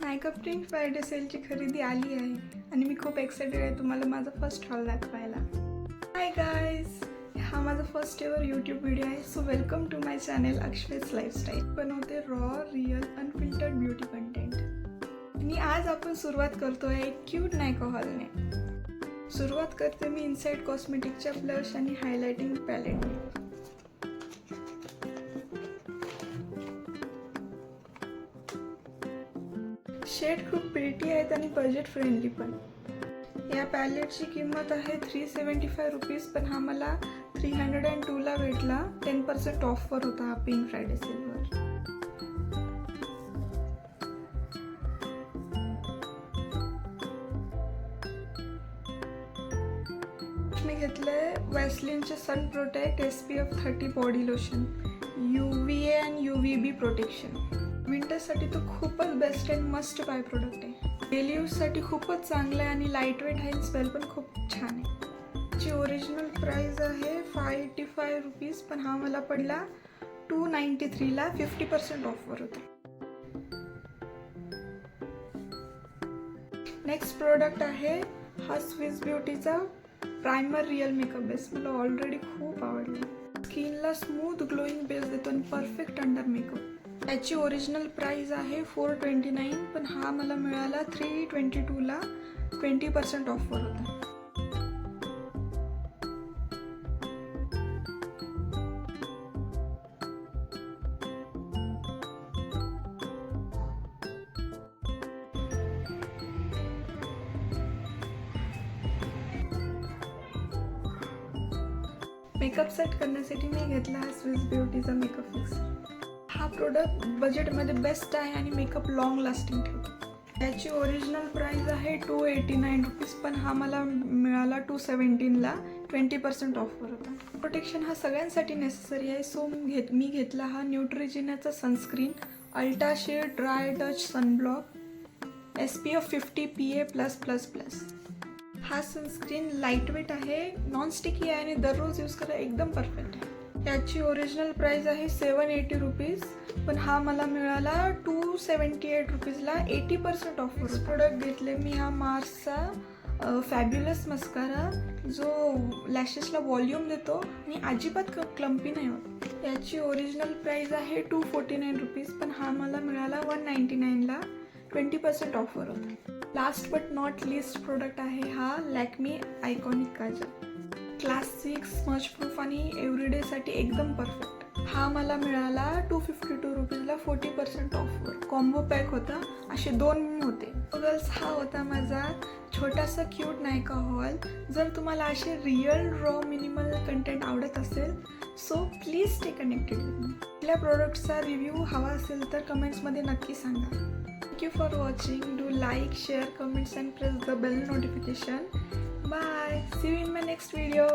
नायका print Friday सेलची खरेदी आली आहे आणि मी खूप एक्साइटेड आहे तुम्हाला माझा फर्स्ट हॉल दाखवायला. हाय गाईज, हा माझा फर्स्ट एवर यूट्यूब व्हिडिओ आहे. So welcome to my channel अक्षवेज लाईफस्टाईल. बनवते raw real unfiltered beauty content आणि आज आपण सुरुवात करतोय एक क्यूट नायका हॉलने. सुरुवात करते मी इनसाइड कॉस्मेटिकच्या ब्लश आणि हायलायटिंग पॅलेटने. शेड खूप प्रिटी आहेत आणि बजेट फ्रेंडली पण. या पॅलेटची किंमत आहे 375 रुपीज, पण हा मला 302 ला भेटला. 10% ऑफर होता हा पिंक फ्रायडे सेलवर. मी घेतलंय वॅसलिनचे sun protect SPF 30 body lotion, UVA आणि UVB प्रोटेक्शन. विंटरसाठी तो खूपच best and must buy product आहे. डेली यूजसाठी खूपच चांगलं आहे आणि लाईट वेट आहे. स्मेल पण खूप छान आहे. ची ओरिजिनल प्राइस आहे 585 रुपीज, पण हा मला पडला 293 ला. 50% ऑफर होता. नेक्स्ट प्रोडक्ट आहे हा स्विस ब्युटीचा प्रायमर रिअल मेकअप बेस. मला ऑलरेडी खूप आवडला. स्किनला स्मूथ ग्लोईंग बेस देतो आणि परफेक्ट अंडर मेकअप. याची ओरिजिनल प्राइस आहे 429, पण हा मला मिळाला 322 ला. 20% ऑफर होता. मेकअप सेट करण्यासाठी मी घेतला हा स्विस ब्युटीचा मेकअप फिक्सर. हा प्रोडक्ट बजेटमध्ये बेस्ट आहे आणि मेकअप लॉंग लास्टिंग ठेवतो. याची ओरिजिनल प्राइस आहे 289 रुपीज, पण हा मला मिळाला 217 ला. 20% ऑफर होता. प्रोटेक्शन हा सगळ्यांसाठी नेसेसरी आहे. सो मी घेतला हा न्यूट्रिजिनाचा sunscreen ultra shade dry touch sunblock SPF 50 PA+++. हा सनस्क्रीन लाईटवेट आहे, नॉनस्टिकी आहे आणि दररोज यूज करा एकदम परफेक्ट आहे. याची ओरिजिनल प्राइस आहे 780 रुपीज, पण हा मला मिळाला 278 रुपीजला. 80% ऑफर. प्रोडक्ट घेतले मी हा मार्सचा फॅब्युलस मस्कारा, जो लॅशेसला व्हॉल्यूम देतो आणि अजिबात क्लम्पी नाही होत. याची ओरिजिनल प्राइस आहे 249 रुपीज, पण हा मला मिळाला 199 ला. 20% ऑफर होता. Last but not list product आहे हा Lakme iconic Kajal. Classic, smudge proof आणि एव्हरीडेसाठी एकदम परफेक्ट. हा मला मिळाला 252 रुपीजला. 40% ऑफर. कॉम्बो पॅक होता, असे 2 होते. गर्ल्स, हा होता माझा छोटासा क्यूट नायका हॉल. जर तुम्हाला असे रिअल रॉ मिनिमल कंटेंट आवडत असेल so please stay connected with me. आपल्या प्रोडक्टचा रिव्ह्यू हवा असेल तर कमेंट्समध्ये नक्की सांगा. Thank you for watching. Do like, share, comments and press the bell notification. Bye. See you in my next video.